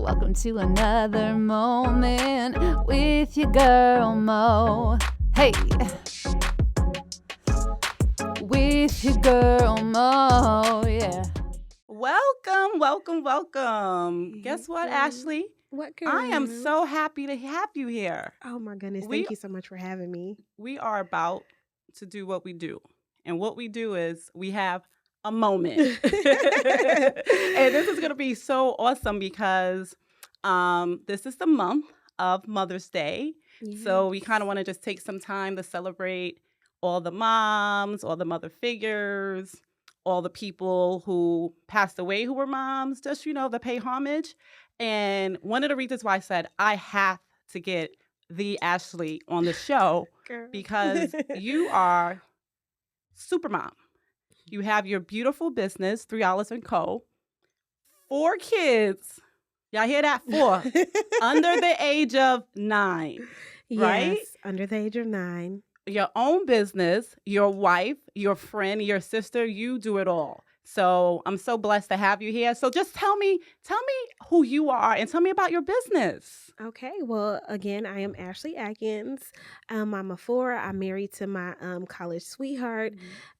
Welcome to another moment with your girl Mo. Hey, with your girl Mo, yeah. Welcome. Guess what, Ashley? What, girl? I am so happy to have you here. Oh my goodness, thank you so much for having me. We are about to do what we do. And what we do is we have a moment. And this is going to be so awesome because this is the month of Mother's Day. Yes. So we kind of want to just take some time to celebrate all the moms, all the mother figures, all the people who passed away who were moms, just, to pay homage. And one of the reasons why I said I have to get the Ashley on the show because you are super mom. You have your beautiful business, $3 & Co. 4 kids. Y'all hear that? 4. Under the age of 9. Right? Yes, under the age of 9. Your own business, your wife, your friend, your sister, you do it all. So I'm so blessed to have you here. So just tell me who you are and tell me about your business. Okay, well, again, I am Ashley Atkins. I'm a 4. I'm married to my college sweetheart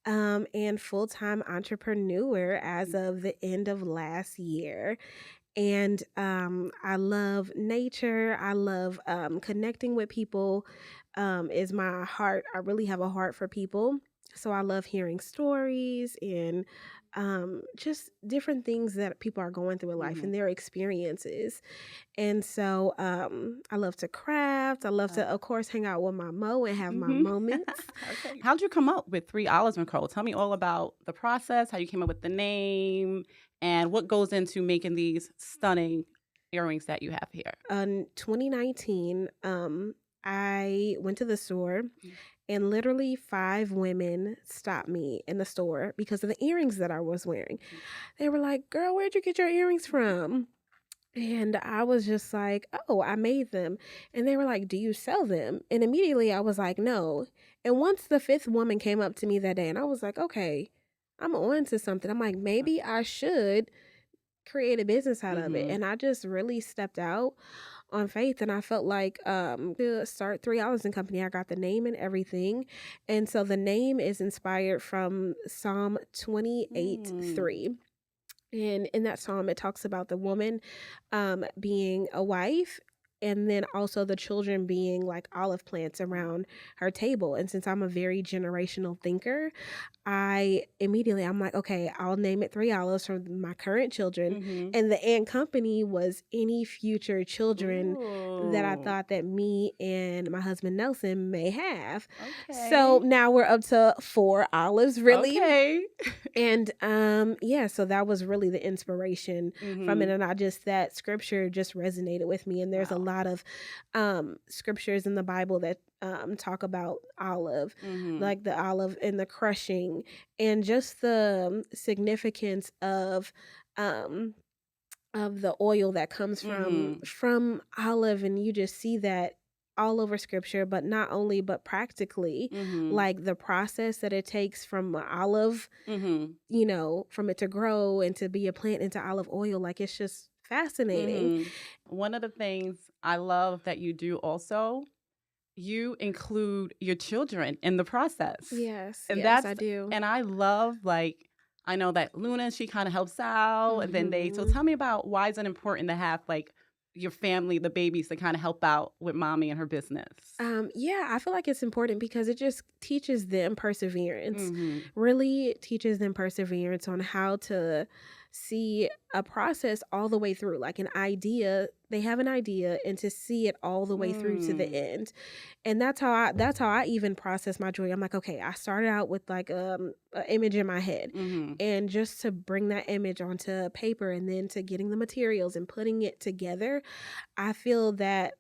and full-time entrepreneur as of the end of last year. And I love nature. I love connecting with people is my heart. I really have a heart for people. So I love hearing stories and just different things that people are going through in life and their experiences. And so I love to craft. I love to, of course, hang out with my Mo and have my moments. Okay. How'd you come up with $3 & Co? Tell me all about the process, how you came up with the name, and what goes into making these stunning earrings that you have here. In 2019, I went to the store and literally 5 women stopped me in the store because of the earrings that I was wearing. They were like, "Girl, where'd you get your earrings from?" And I was just like, "Oh, I made them." And they were like, "Do you sell them?" And immediately I was like, "No." And once the 5th woman came up to me that day and I was like, "Okay, I'm on to something." I'm like, maybe I should create a business out of it. And I just really stepped out on faith, and I felt like to start $3 & Company. I got the name and everything, and so the name is inspired from Psalm 28:3. And in that psalm, it talks about the woman being a wife, and then also the children being like olive plants around her table. And since I'm a very generational thinker, I'm like, okay, I'll name it $3 for my current children. And the & Company was any future children that I thought that me and my husband Nelson may have. Okay. So now we're up to 4 olives, really. Okay. And so that was really the inspiration from it. And that scripture just resonated with me. And there's a lot of scriptures in the Bible that talk about olive, like the olive and the crushing, and just the significance of the oil that comes from olive. And you just see that all over scripture, but not only, but practically, like the process that it takes from an olive, from it to grow and to be a plant into olive oil. Like, it's just fascinating. One of the things I love that you do also, you include your children in the process. Yes, I do. And I love, I know that Luna, she kind of helps out, and then so tell me about why is it important to have, your family, the babies, to kind of help out with mommy and her business? I feel like it's important because it just teaches them perseverance, really teaches them perseverance on how to see a process all the way through, like an idea. They have an idea, and to see it all the way through to the end. And that's how I even process my joy. I'm like, okay, I started out with like an image in my head, and just to bring that image onto paper, and then to getting the materials and putting it together, I feel that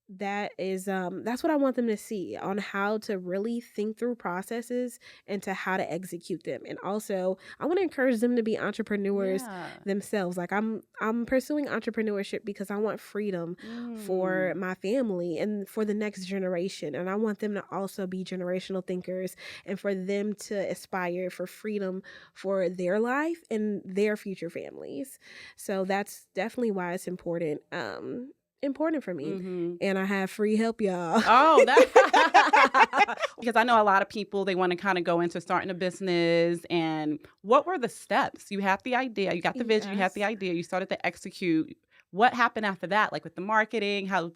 that's what I want them to see on how to really think through processes and to how to execute them. And also, I want to encourage them to be entrepreneurs Yeah. themselves. Like I'm pursuing entrepreneurship because I want freedom for Mm. my family and for the next generation. And I want them to also be generational thinkers and for them to aspire for freedom for their life and their future families. So that's definitely why it's important for me. Mhm. And I have free help, y'all. Oh, that because I know a lot of people, they want to kind of go into starting a business. And what were the steps? You have the idea, you got the vision, you have the Yes. idea, you started to execute. What happened after that? Like with the marketing, how,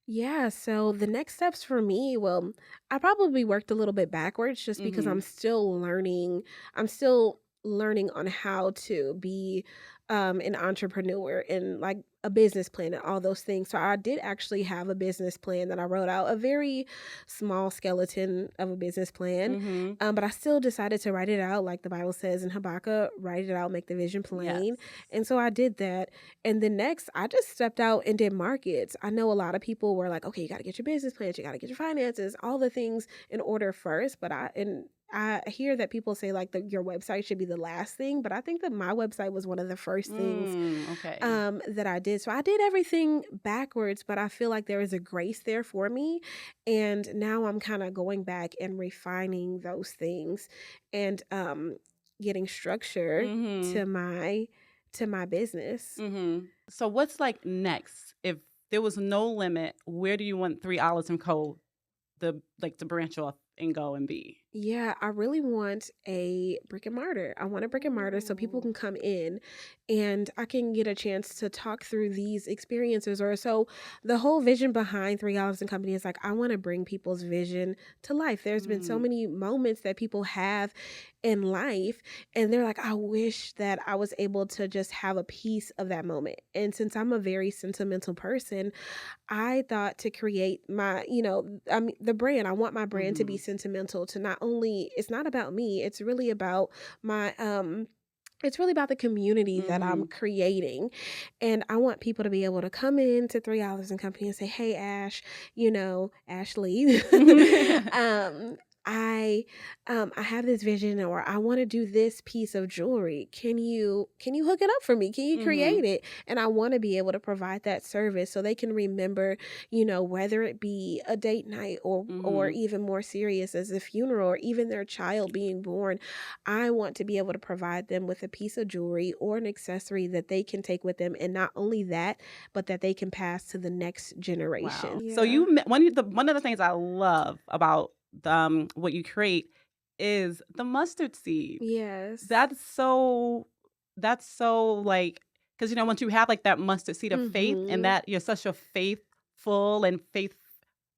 Yeah, so the next steps for me, well, I probably worked a little bit backwards just because Mhm. I'm still learning. I'm still learning on how to be an entrepreneur and like a business plan and all those things. So I did actually have a business plan that I wrote out, a very small skeleton of a business plan. Mhm. But I still decided to write it out, like the Bible says in Habakkuk, write it out, make the vision Yes. plain. And so I did that. And then next, I just stepped out and did markets. I know a lot of people were like, okay, you got to get your business plans, you got to get your finances, all the things in order first. But I hear that people say like your website should be the last thing, but I think that my website was one of the first things Okay. that I did. So I did everything backwards, but I feel like there is a grace there for me. And now I'm kind of going back and refining those things and getting structure Mhm. to my business. Mhm. So what's like next? If there was no limit, where do you want 3 Olives and Co. to branch off and go and be? Yeah, I really want a brick and mortar. I want a brick and mortar so people Ooh. can come in and I can get a chance to talk through these experiences. Or so the whole vision behind Three Olives and Company is like, I want to bring people's vision to life. There's been so Mm. many moments that people have in life, and they're like, I wish that I was able to just have a piece of that moment. And since I'm a very sentimental person, I thought to create the brand. I want my brand to be Mhm. sentimental to not only, it's not about me, it's really about my it's really about the community that I'm Mhm. creating. And I want people to be able to come in to Three Olives and Company and say, hey Ash, Ashley. um I I have this vision, or I want to do this piece of jewelry. Can you hook it up for me? Can you create Mhm. it? And I want to be able to provide that service so they can remember, whether it be a date night or Mhm. even more serious as a funeral or even their child being born. I want to be able to provide them with a piece of jewelry or an accessory that they can take with them, and not only that, but that they can pass to the next generation. Wow. So Yeah. one of the things I love about what you create is the mustard seed. Yes. That's so like, because once you have like that mustard seed of faith, and Mhm. that you're such a faithful and faith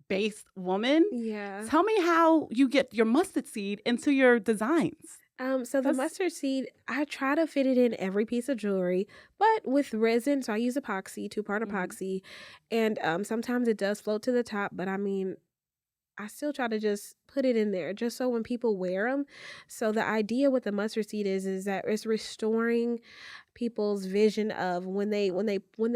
based woman. Yeah. Tell me how you get your mustard seed into your designs. So the That's mustard seed, I try to fit it in every piece of jewelry, but with resin, so I use epoxy, two-part Mhm. epoxy, and sometimes it does float to the top, but I mean, I still try to just put it in there just so when people wear them. So the idea with the mustard seed is that it's restoring people's vision of when they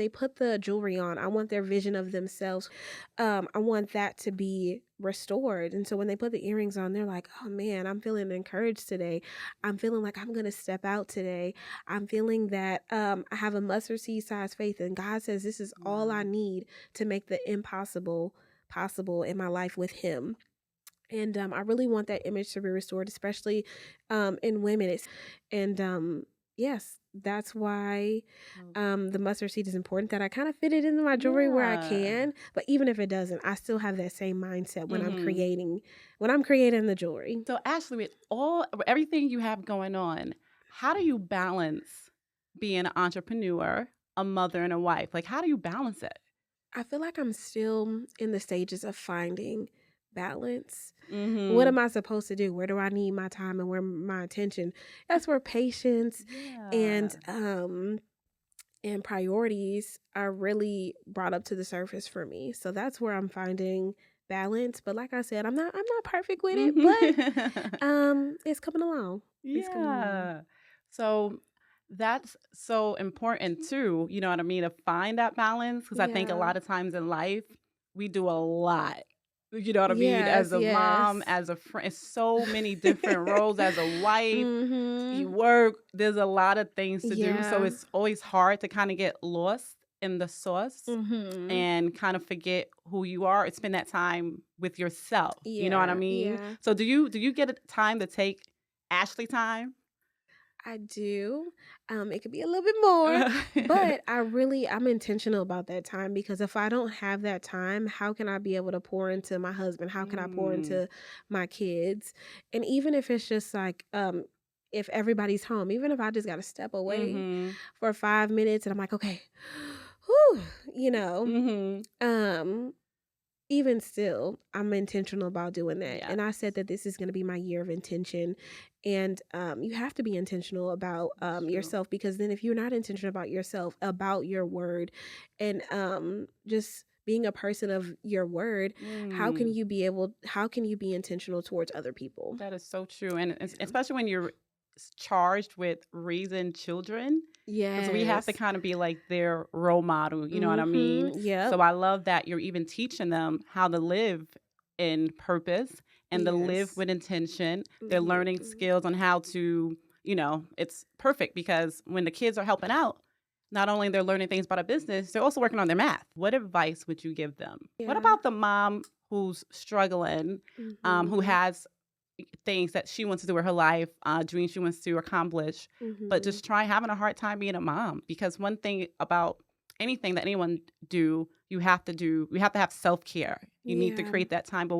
put the jewelry on. I want their vision of themselves. I want that to be restored. And so when they put the earrings on, they're like, "Oh man, I'm feeling encouraged today. I'm feeling like I'm going to step out today. I'm feeling that I have a mustard seed size faith and God says this is all I Wow. need to make the impossible possible in my life with him." And I really want that image to be restored, especially in women. And yes, that's why Oh, the mustard seed is important. That I kind of fit it into my jewelry where I yeah. can. But even if it doesn't, I still have that same mindset when I'm Mhm. creating the jewelry. So Ashley, with everything you have going on, how do you balance being an entrepreneur, a mother, and a wife? Like, how do you balance it? I feel like I'm still in the stages of finding balance. What Mhm. am I supposed to do? Where do I need my time and where my attention? That's where patience and Yeah. and priorities are really brought up to the surface for me. So that's where I'm finding balance. But like I said, I'm not perfect with it, but Mhm. it's coming along. It's coming along. Yeah. So That's so important too. You know what I mean? To find that balance. Because I think a Yeah. lot of times in life, we do a lot. You know what I mean? As Yes, a mom, yes. as a friend, so many different roles, as a wife, you Mm-hmm. work. There's a lot of things to do. So Yeah. it's always hard to kind of get lost in the sauce Mm-hmm. and kind of forget who you are and spend that time with yourself. You know what I Yeah, mean? yeah. So do you get a time to take Ashley time? I do. It could be a little bit more, but I'm intentional about that time because if I don't have that time, how can I be able to pour into my husband? How can I pour Mm, into my kids? And even if it's just like, if everybody's home, even if I just got to step away mhm. for 5 minutes and I'm like, okay, whew, Mhm. um, even still, I'm intentional about doing that. Yeah. And I said that this is going to be my year of intention. And you have to be intentional about That's true. yourself, because then if you're not intentional about yourself, about your word, and just being a person of your word, how can Mm, you be intentional towards other people? that is so true. And Yeah. especially when you're charged with raising children, because we have to Yes. kind of be like their role model. You know what I mean? Yep. So I love that you're even teaching them how to live in purpose and to live Yes. with intention. They're learning Mhm. skills on how to, it's perfect because when the kids are helping out, not only they're learning things about a business, they're also working on their math. What advice would you give them? What Yeah. about the mom who's struggling, who Mhm. has things that she wants to do with her life, dreams she wants to accomplish, but Mhm. just try having a hard time being a mom? Because one thing about anything that anyone do, you have to have self-care. You need to Yeah. create that time. But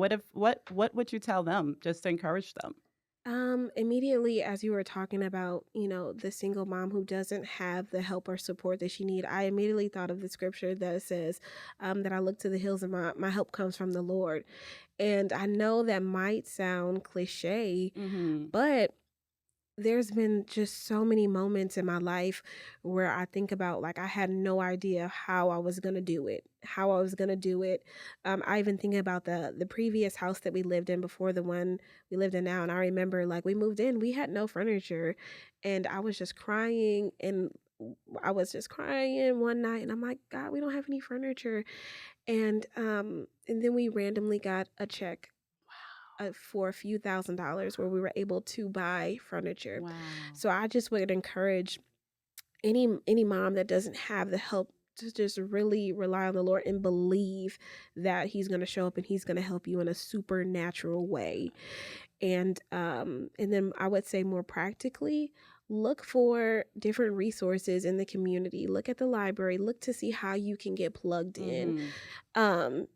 what would you tell them just to encourage them? Immediately as you were talking about, the single mom who doesn't have the help or support that she need, I immediately thought of the scripture that says, that I look to the hills and my help comes from the Lord. And I know that might sound cliche, Mm-hmm. but there's been just so many moments in my life where I think about, like, I had no idea how I was gonna do it, I even think about the previous house that we lived in before the one we lived in now, and I remember, like, we moved in, we had no furniture, and I was just crying, and I was just crying one night, and I'm like, God, we don't have any furniture, and then we randomly got a check for a few $1,000s where we were able to buy furniture. Wow. So I just would encourage any mom that doesn't have the help to just really rely on the Lord and believe that He's going to show up and He's going to help you in a supernatural way. And then I would say more practically, look for different resources in the community. Look at the library. Look to see how you can get plugged in.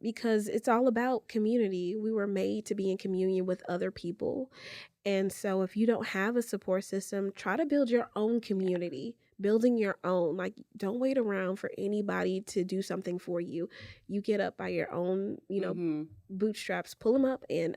Because it's all about community. We were made to be in communion with other people. And so if you don't have a support system, try to build your own community. Building your own. Like, don't wait around for anybody to do something for you. You get up by your own, bootstraps, pull them up and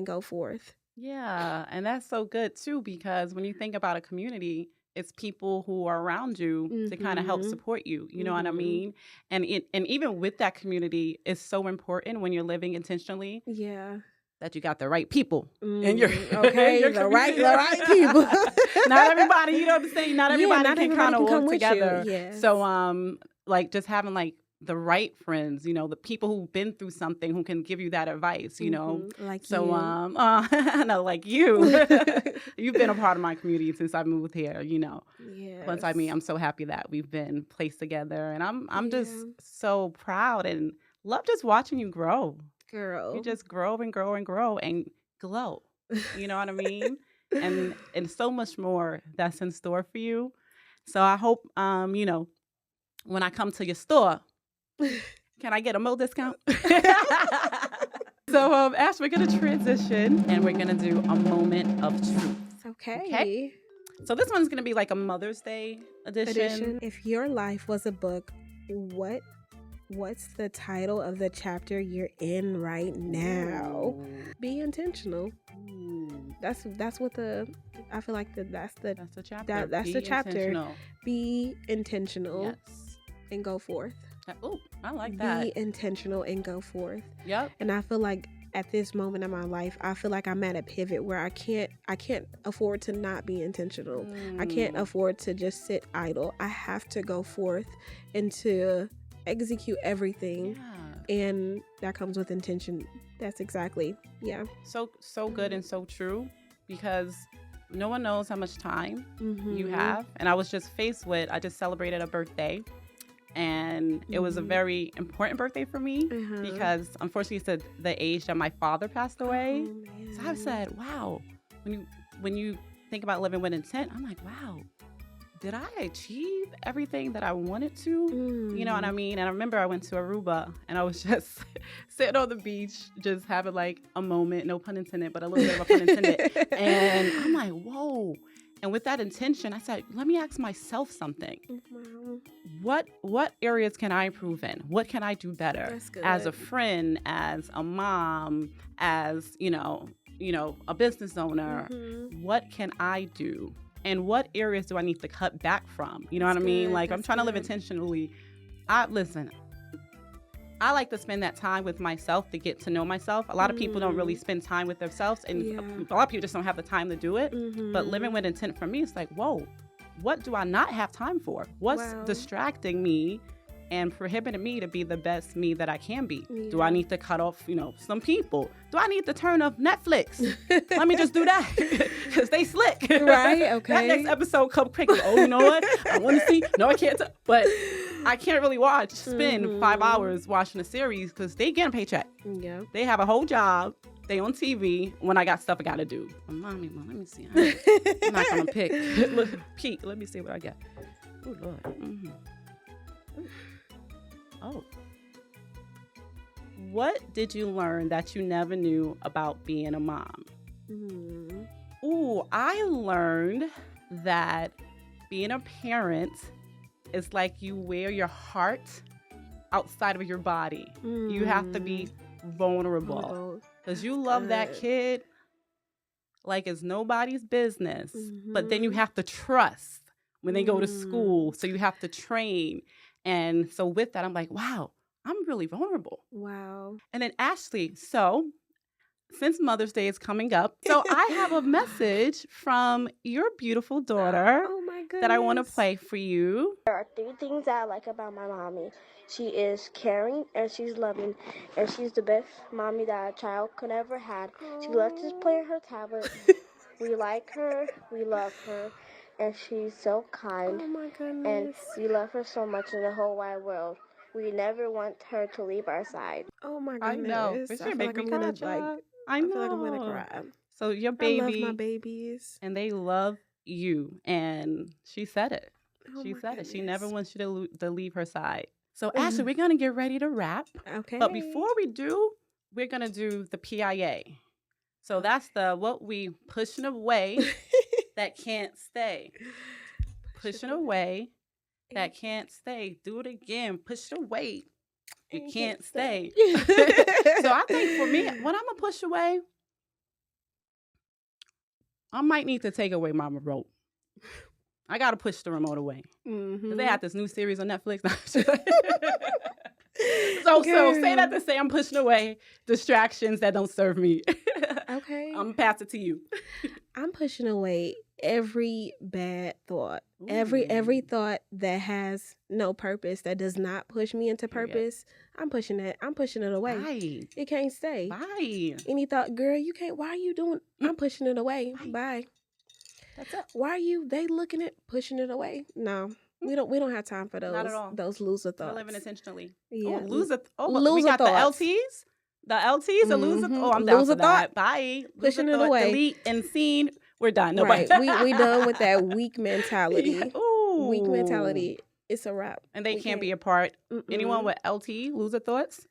go forth. Yeah, and that's so good too, because when you think about a community, it's people who are around you to kind of help Mhm. support you. You know what I Mhm. mean? And even with that community, it's so important when you're living intentionally Yeah. that you got the right people in your Okay, your the right community. people. Not everybody, you know what I'm saying? Not Yeah, everybody not can everybody kind of can come work with you. together. Yes. So like just having like the right friends, the people who've been through something who can give you that advice. Like So you. no, like you. You've been a part of my community since I moved here, Once Yes. I'm so happy that we've been placed together, and I'm just Yeah. so proud and love just watching you grow. Girl. You just grow and grow and grow and glow. You know what I mean? And so much more that's in store for you. So I hope when I come to your store, can I get a Mo discount? So Ash, we're gonna transition and we're gonna do a moment of truth. Okay. So this one's gonna be like a Mother's Day edition. If your life was a book, what's the title of the chapter you're in right now? Be intentional. That's what I feel like that's the chapter. that's Be the chapter. intentional. Be intentional. Yes. And go forth. Oh, I like that. Be intentional and go forth. Yep. And I feel like at this moment in my life, I feel like I'm at a pivot where I can't afford to not be intentional. I can't afford to just sit idle. I have to go forth and to execute everything. Yeah. And that comes with intention. That's exactly. Yeah. So good and so true, because no one knows how much time Mm-hmm. you have. And I was just I just celebrated a birthday, and it was a very important birthday for me because unfortunately it's the age that my father passed away. Oh, So I've said, wow, when you think about living with intent, I'm like, wow, did I achieve everything that I wanted to? You know what I mean? And I remember I went to Aruba and I was just sitting on the beach, just having like a moment, no pun intended, but a little bit of a pun intended. And I'm like, whoa. And with that intention, I said, let me ask myself something. Wow. What areas can I improve in? What can I do better? That's good. As a friend, as a mom, as, you know, a business owner, what can I do? And what areas do I need to cut back from? You know what I mean? Like, I'm trying to live intentionally. Listen, I like to spend that time with myself to get to know myself. A lot of people don't really spend time with themselves, and a lot of people just don't have the time to do it. But living with intent for me, it's like, whoa, what do I not have time for? What's distracting me and prohibiting me to be the best me that I can be? Yeah. Do I need to cut off, some people? Do I need to turn off Netflix? Let me just do that because they slick. Right, okay. That next episode come quick. Oh, you know what? I want to see. No, I can't. But I can't really spend 5 hours watching a series because they get a paycheck. Yeah. They have a whole job. They on TV when I got stuff I got to do. Mommy, let me see. I'm not going to pick. Pete, let me see what I got. Oh, Lord. Mm-hmm. Oh. What did you learn that you never knew about being a mom? Ooh, I learned that being a parent is like you wear your heart outside of your body. You have to be vulnerable because you love that kid like it's nobody's business. But then you have to trust when they go to school. So you have to train. And so with that, I'm like, wow, I'm really vulnerable. Wow. And then Ashley, so since Mother's Day is coming up, so I have a message from your beautiful daughter Oh my goodness. that I want to play for you. There are 3 things that I like about my mommy. She is caring and she's loving, and she's the best mommy that a child could ever had. She loves to play on her tablet. We like her, we love her, and she's so kind. Oh my goodness. And we love her so much in the whole wide world. We never want her to leave our side. Oh my I goodness. know. But I you feel make like me I'm cry, gonna child. I I know. feel like I'm gonna cry. So your I baby, love my babies. and they love you. And she said it. Oh She my said it. She never goodness. wants you to leave her side. So Ashley, we're going to get ready to wrap. Okay. But before we do, we're going to do the PIA. So that's what we pushing away that can't stay. Pushing away that can't stay. Do it again. Push it away. You can't stay. So I think for me, when I'm going to push away, I might need to take away my remote. I got to push the remote away. Because they have this new series on Netflix. So say that to say I'm pushing away distractions that don't serve me. Okay. I'm going to pass it to you. I'm pushing away every bad thought. Every thought that has no purpose, that does not push me into purpose. I'm pushing it away. Bye. It can't stay. Bye. Any thought, girl, you can't, why are you doing? I'm pushing it away. Bye. That's it. Why are you looking at pushing it away? No. We don't have time for Not at all. those loser thoughts. We're living intentionally. Yeah. Oh, loser. Loser we got thoughts. the LTs. The LTs are loser. Oh, I'm down Loser for that. Bye. Pushing Loser it thought, away. Delete and scene. We're done. Right. Nobody. We done with that weak mentality. Yeah. Ooh. Weak mentality. It's a wrap. And they can't be a part. Anyone with LT, loser thoughts,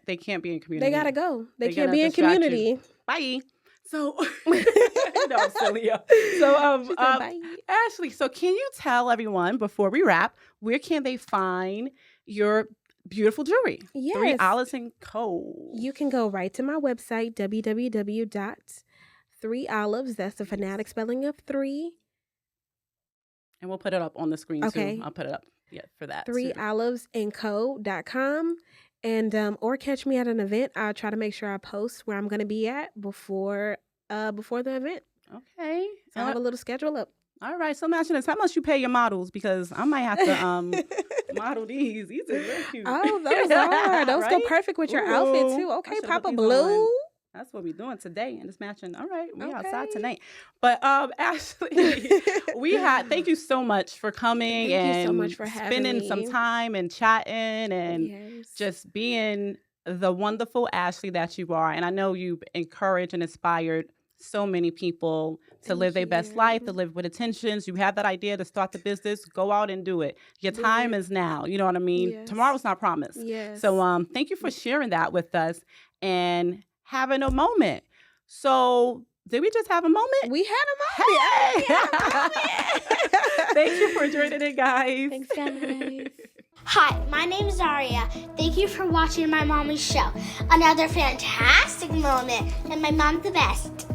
they can't be in community. They gotta go. They can't gonna be in distract community. you. Bye. So, no, I'm silly. So, She said, bye. Ashley, so can you tell everyone before we wrap, where can they find your beautiful jewelry? Yes. 3 Olives and Co. You can go right to my website, www.3olives, that's the phonetic spelling of 3. And we'll put it up on the screen Okay. too. I'll put it up for that. 3olivesandco.com. And or catch me at an event. I'll try to make sure I post where I'm going to be at before the event. Okay. So I have a little schedule up. All right. So imagine this. How much you pay your models? Because I might have to model these. These are very cute. Oh, those are. Those go Right? perfect with your outfit too. Ooh, I Okay, shoulda put Papa these Blue. on. That's what we're doing today, and it's matching. All right, we outside Okay. tonight. But Ashley, thank you so much for coming Thank you and so much for having spending me. some time and chatting and Yes. just being the wonderful Ashley that you are. And I know you've encouraged and inspired so many people to Thank live their best you. life, to live with intentions. You have that idea to start the business, go out and do it. Your Do time it. is now. You know what I mean? Yes. Tomorrow's not promised. Yes. So thank you for sharing that with us and having a moment. So did we just have a moment? we had a moment. Hey! We had a moment. Thank you for joining in, guys. Thanks, guys. Hi, my name is Aria. Thank you for watching my mommy's show. Another fantastic moment, and my mom's the best.